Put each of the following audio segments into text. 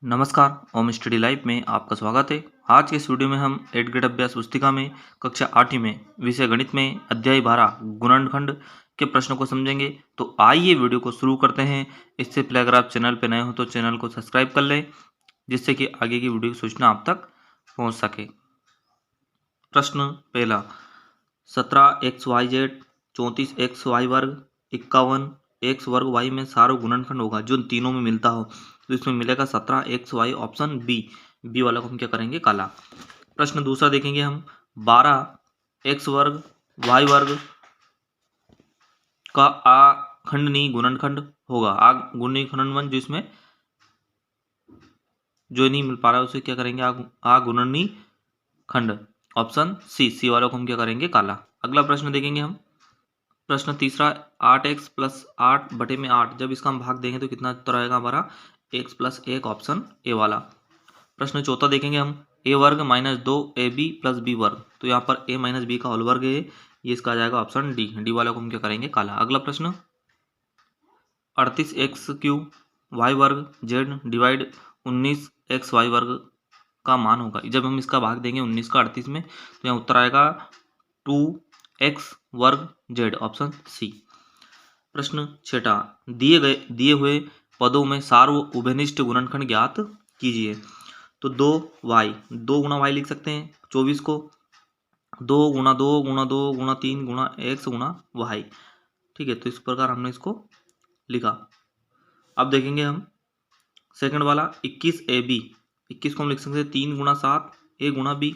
नमस्कार, ओम study live में आपका स्वागत है। आज के इस वीडियो में हम 8th ग्रेड अभ्यास पुस्तिका में कक्षा 8वीं में विषय गणित में अध्याय 12 गुणनखंड के प्रश्नों को समझेंगे। तो आइए वीडियो को शुरू करते हैं। इससे पहले अगर आप चैनल पर नए हो तो चैनल को सब्सक्राइब कर लें, जिससे कि आगे की वीडियो की सूचना आप तक पहुँच सके। प्रश्न पहला, 17xyz 34xy वर्ग 51x वर्ग y में सारो गुणनखंड होगा जो तीनों में मिलता हो, तो इसमें मिलेगा 17xy। ऑप्शन बी वाला को हम क्या करेंगे, काला। प्रश्न दूसरा देखेंगे हम, 12x वर्ग y वर्ग का आखंडनी गुणनखंड होगा। आगुणी खंडन, जो इसमें जो नहीं मिल पा रहा है उसे क्या करेंगे, आगुणनी खंड। ऑप्शन सी वालों को हम क्या करेंगे, काला। अगला प्रश्न देखेंगे हम, प्रश्न तीसरा, 8x प्लस 8 बटे में 8, जब इसका हम भाग देंगे तो कितना उत्तर आएगा हमारा, x प्लस 1। ऑप्शन ए वाला। प्रश्न चौथा देखेंगे हम, a वर्ग माइनस 2ab प्लस बी वर्ग, तो यहाँ पर a माइनस बी का होल वर्ग है, ये इसका आ जाएगा ऑप्शन डी वाला को हम क्या करेंगे, काला। अगला प्रश्न, 38x³ y वर्ग z डिवाइड 19xy वर्ग का मान होगा। जब हम इसका भाग देंगे 19 का 38 में, तो यहाँ उत्तर आएगा 2x वर्ग z। Option C. प्रश्न छठा, दिए हुए पदों में सार्व उभयनिष्ठ गुणनखंड ज्ञात कीजिए। तो 2y, 2 गुणा y लिख सकते हैं 24 को, 2 गुणा 2 गुणा 2 गुणा 3 गुणा x गुणा y। ठीक है, तो इस प्रकार हमने इसको लिखा। अब देखेंगे हम सेकंड वाला, 21ab, 21 को हम लिख सकते हैं 3 गुणा 7 a गुणा b।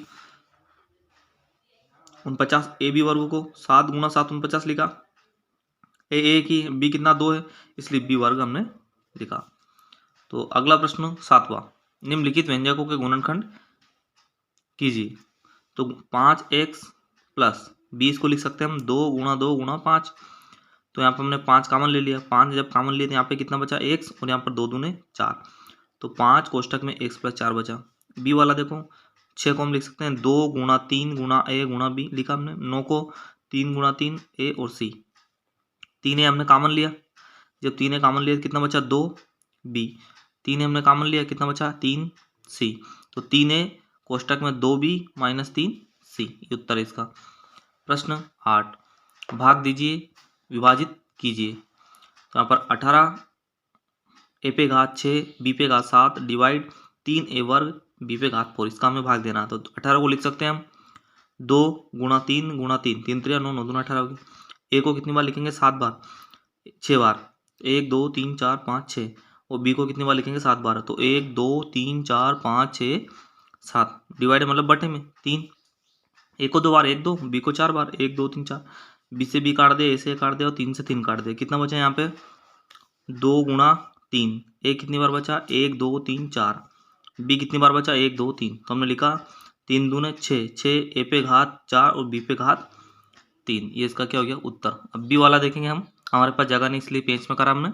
49 ab वर्ग को 7 गुणा 7 49 लिखा। ए एक ही, बी कितना 2 है, इसलिए बी वर्ग हमने लिखा। तो अगला प्रश्न सातवां, निम्नलिखित व्यंजकों के गुणनखंड कीजिए। तो 5x प्लस 20 को लिख सकते हैं हम 2 गुणा 2 गुणा 5। तो यहाँ पर हमने 5 कॉमन ले लिया, 5 जब कॉमन लिए तो यहाँ पे कितना बचा, x, और यहाँ पर 2 दूने 4, तो 5 कोष्टक में x प्लस 4 बचा। बी वाला देखो, 6 को हम लिख सकते हैं 2 गुणा 3 गुणा a गुणा b लिखा हमने। 9 को 3 गुणा 3 a और c, 3 a हमने कॉमन लिया, जब 3 a कॉमन लिया तो कितना बचा, 2 b। 3 a हमने कॉमन लिया, कितना बचा, 3 c। तो 3 a कोष्टक में 2b माइनस 3 c, ये उत्तर है इसका। प्रश्न 8, भाग दीजिए, विभाजित कीजिए। तो यहाँ पर 18 ए पे घात 6 बी पे घात 7 डिवाइड 3 a वर्ग बी पे घात 4, इसका हमें भाग देना। तो 18 को लिख सकते हैं हम 2 गुणा 3 गुणा 3, 3 3 9 9 दूना 18 होगी। ए को कितनी बार लिखेंगे, 7 बार, 6 बार, 1 2 3 4 5 6। और बी को कितनी बार लिखेंगे, 7 बार, तो 1 2 3 4 5 6 7, डिवाइड मतलब बटे में 3। ए को 2 बार 1 2, बी को 4 बार 1 2 3 4। बी से बी काट दे, ए से काट दे, और 3 से 3 काट दे, कितना बचा यहाँ पे, 2 गुणा 3। ए कितनी बार बचा, 1 2 3 4। बी कितनी बार बचा, 1 2 3। तो हमने लिखा 3 दूने 6, 6 ए पे घात 4 और बी पे घात 3, ये इसका क्या हो गया, उत्तर। अब बी वाला देखेंगे हम, हमारे पास जगह नहीं इसलिए पेज में करा हमने।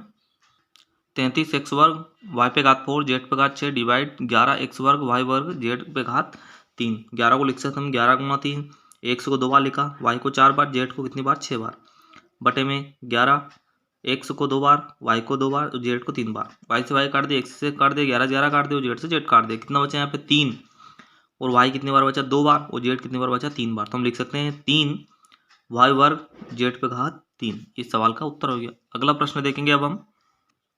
33x वर्ग y पे घात 4 z पे घात 6 डिवाइड 11x वर्ग y वर्ग z पे घात 3। 11 को लिख सकते हम 11 गुणा 3, x को 2 बार लिखा, y को 4 बार, z को कितनी बार, 6 बार, बटे में 11, x को 2 बार, y को 2 बार, तो z को 3 बार। y से y काट दे, x से काट दे, 11 से 11 काट दे, और z से z काट दे, कितना बचा यहाँ पे 3। और y कितनी बार बचा, 2 बार, और z कितनी बार बचा, 3 बार। तो हम लिख सकते हैं 3 y वर्ग z पे घात 3, इस सवाल का उत्तर हो गया। अगला प्रश्न देखेंगे अब हम,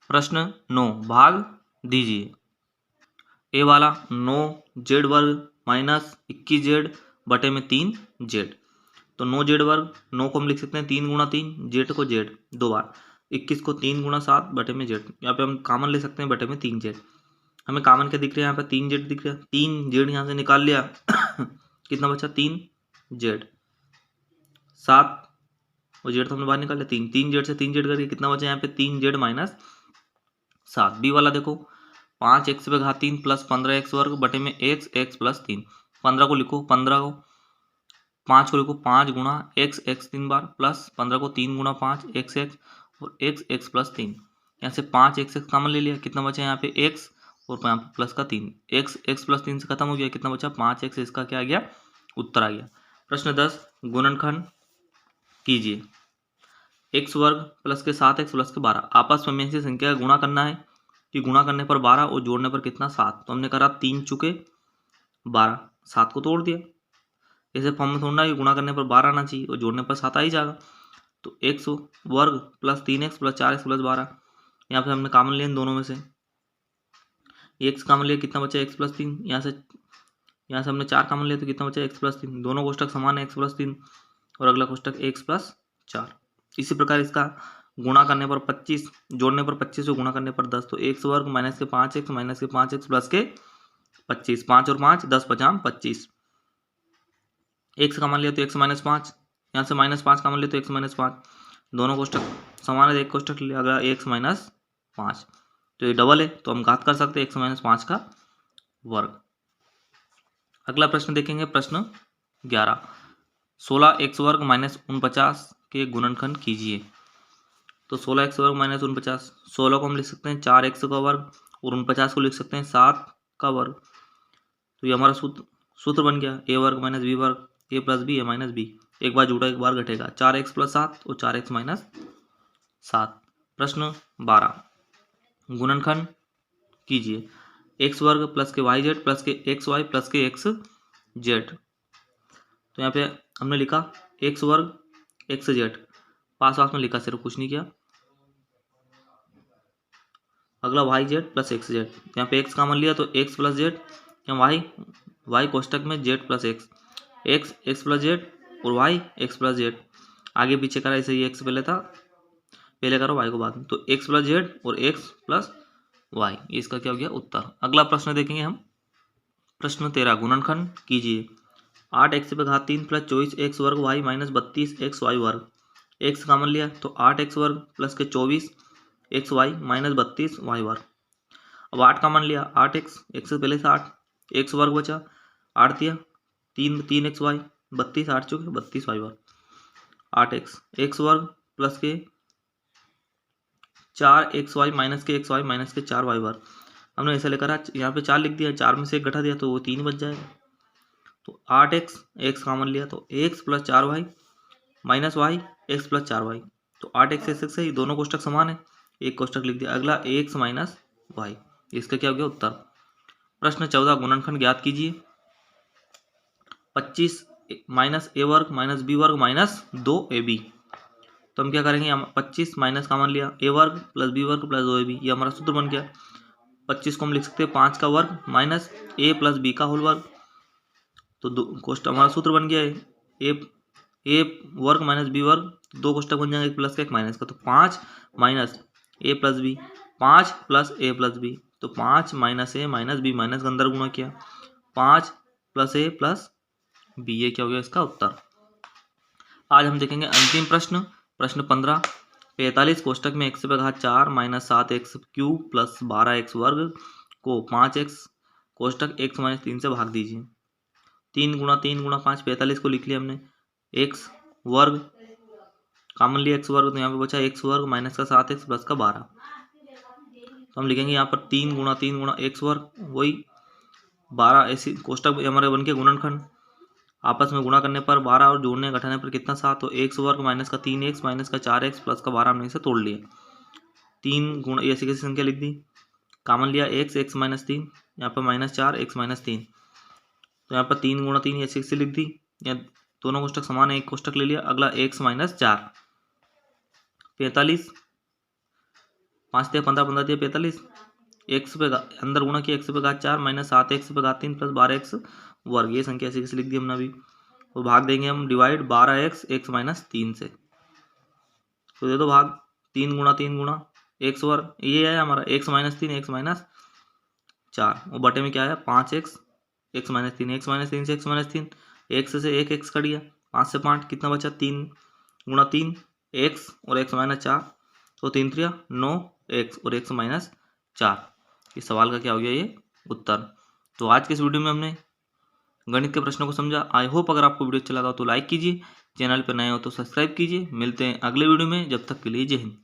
प्रश्न 9, भाग दीजिए। ए वाला 9 z वर्ग माइनस 21z बटे में 3z। तो 9z वर्ग, 9 को हम लिख सकते हैं 3 गुणा 3, z को z 2 बार, 21 को 3 गुणा 7 बटे में z। यहाँ पे हम कॉमन ले सकते हैं बटे में 3z। हमें कॉमन क्या दिख रहा है, यहाँ पे 3z दिख रहा है, 3z यहाँ से निकाल लिया कितना बचा, 3z, 7 और z तो हमने बाहर निकाल लिया, 3 3z से 3z करके कितना बचा यहाँ पे, 3z माइनस 7। बी वाला देखो, 5x पे घात 3 प्लस 15x वर्ग बटे में x प्लस 3। 15 को लिखो, 15 को 5 को लिखो 5 गुणा x 3 बार, प्लस 15 को 3 गुणा 5 x और x प्लस 3। यहाँ से 5x कॉमन ले लिया, कितना बचा यहाँ पे x, और यहाँ पे प्लस का 3, x प्लस 3 से खत्म हो गया, कितना बचा 5x, इसका क्या आ गया, उत्तर आ गया। प्रश्न 10, गुणनखंड कीजिए। x वर्ग प्लस के 7x प्लस के 12, आपस में से संख्या का गुणा करना है। कि गुणा करने पर 12 और जोड़ने पर कितना 7। तो हमने करा 3 चुके 12, 7 को तोड़ दिया। ऐसे फॉर्म में थोड़ा कि गुणा करने पर 12 आना चाहिए और जोड़ने पर 7 आ ही जाएगा। तो x वर्ग plus 3x plus 4x plus 12, यहाँ पे हमने कॉमन लिया इन दोनों में से, x कॉमन लिया, कितना बचा x प्लस 3। यहाँ से हमने 4 कॉमन लिया तो कितना बचा x प्लस 3। दोनों कोष्टक समान है, x प्लस 3 और अगला कोष्टक x प्लस 4। इसी प्रकार इसका गुणा करने पर 25, जोड़ने पर 25 और गुणा करने पर 10। तो x वर्ग माइनस के 5x माइनस के 5x प्लस के 25, 5 और 5 10 पचाम 25। x कॉमन लिया तो x माइनस 5, यहाँ से माइनस 5 कॉमन लिया तो x माइनस 5। दोनों कोष्टक समान है, एक कोष्टक लिया, अगला x माइनस 5। तो ये डबल है तो हम घात कर सकते हैं x माइनस 5 का वर्ग। अगला प्रश्न देखेंगे, प्रश्न 11, 16x वर्ग माइनस 49 के गुणनखंड कीजिए। तो 16x वर्ग माइनस 49, 16 को हम लिख सकते हैं 4x का वर्ग और 49 को लिख सकते हैं 7 का वर्ग। तो ये हमारा सूत्र बन गया, a वर्ग माइनस b वर्ग, a plus B, a minus B. एक बार जुड़ा एक बार घटेगा, 4x प्लस 7 और 4x माइनस 7। प्रश्न 12, गुणनखंड कीजिए। एक्स वर्ग प्लस के वाई जेड प्लस के एक्स वाई प्लस के एक्स जेड। तो यहाँ पे हमने लिखा एक्स वर्ग एक्स जेड, पास पास में लिखा, सिर्फ कुछ नहीं किया। अगला Y Z plus X Z, यहाँ पे एक्स कॉमन लिया तो एक्स प्लस जेड, यहाँ वाई कोष्टक में Z plus X, X plus Z और वाई एक्स प्लस जेड। आगे पीछे करा ऐसे ही, एक्स पहले था, पहले करो वाई को बाद में। तो एक्स प्लस जेड और एक्स प्लस वाई, इसका क्या हो गया उत्तर। अगला प्रश्न देखेंगे हम, प्रश्न 13, गुणनखंड कीजिए। 8x पे घात 3 प्लस 24x वर्ग वाई माइनस 32x वाई वर्ग। x कॉमन लिया तो 8x वर्ग प्लस के 24x वाई माइनस 32 वाई वर्ग। अब 8 कॉमन लिया, 8x, x से पहले से 8, x वर्ग बचा, 8 दिया, 3x वाई, 32, 8 चुके 32 वाई वर्ग। 8x, x वर्ग प्लस के 4x वाई माइनस के x वाई माइनस के 4 वाई वर्ग। हमने ऐसा लेकर यहाँ पे 4 लिख दिया, 4 में से 1 घटा दिया तो वो 3 बच जाएगा। तो 8x, x कॉमन लिया तो x plus 4 Y minus Y X plus 4 Y. तो 8x x से ही दोनों कोष्टक समान है, एक कोष्टक लिख दिया। अगला x माइनस वाई, इसका क्या हो गया उत्तर। प्रश्न 14, गुणनखंड ज्ञात कीजिए। 25 माइनस ए वर्ग माइनस बी वर्ग माइनस 2ab। तो हम क्या करेंगे, हम 25 माइनस कॉमन लिया, ए वर्ग प्लस बी वर्ग प्लस 2ab, ये हमारा सूत्र बन गया। 25 को हम लिख सकते हैं 5 का वर्ग माइनस ए प्लस बी का होल वर्ग। तो कोष्टक हमारा सूत्र बन गया है, ए वर्ग माइनस बी वर्ग, दो कोष्टक बन जाएंगे, एक प्लस का एक माइनस का। तो 5 माइनस ए प्लस बी, 5 प्लस ए प्लस बी, तो 5 माइनस ए माइनस बी माइनस का अंदर गुणा किया, 5 प्लस ए प्लस बी, ये क्या हो गया इसका उत्तर। आज हम देखेंगे अंतिम प्रश्न, प्रश्न 15, 45 कोष्टक में x पे घात 4 minus 7x cube plus 12x वर्ग को 5x कोष्टक x माइनस 3 से भाग दीजिए। 3 गुणा 3 गुणा 5, 45 को लिख लिया हमने। x वर्ग कॉमन लिया, x वर्ग, तो यहाँ पे बचा x वर्ग माइनस का 7x प्लस का 12। तो हम लिखेंगे यहाँ पर 3 गुणा x वर्ग, वही 12, ऐसी कोष्टक हमारे बन के गुणनखंड। आपस में गुणा करने पर 12 और जोड़ने घटाने पर कितना 7। तो x वर्ग माइनस का 3x माइनस का 4x प्लस का 12 हमने इसे तोड़ लिया। 3 गुणा, ऐसी कैसी संख्या लिख दी, कॉमन लिया x माइनस 3, यहाँ पर माइनस 4 x माइनस 3। तो यहाँ पर 3 गुणा 3 ऐसी कैसे लिख दी, या दोनों कोष्टक समान है, एक कोष्टक ले लिया। अगला x माइनस 4, 45, 5 दिया 15, 15 दिया 45, x पे अंदर गुणा किया, x पे घात 4 माइनस 7x पे घात 3 प्लस 12x वर्ग, ये संख्या ऐसे कैसे लिख दी हमने अभी। और भाग देंगे हम डिवाइड 12x x माइनस 3 से। तो दे दो भाग, 3 गुणा x वर्ग, ये है हमारा x माइनस 3 x माइनस 4, और बटे में क्या आया 5x x minus 3, x minus 3 से x माइनस 3, x से एक x कट गया, 5 से 5 कितना बचा, 3 गुणा 3 x और x माइनस 4, तो 3 3 9 x और x माइनस 4। इस सवाल का क्या हो गया ये उत्तर। तो आज के इस वीडियो में हमने गणित के प्रश्नों को समझा। आई होप अगर आपको वीडियो अच्छा लगा तो लाइक कीजिए, चैनल पर नए हो तो सब्सक्राइब कीजिए। मिलते हैं अगले वीडियो में, जब तक के लिए जय हिंद।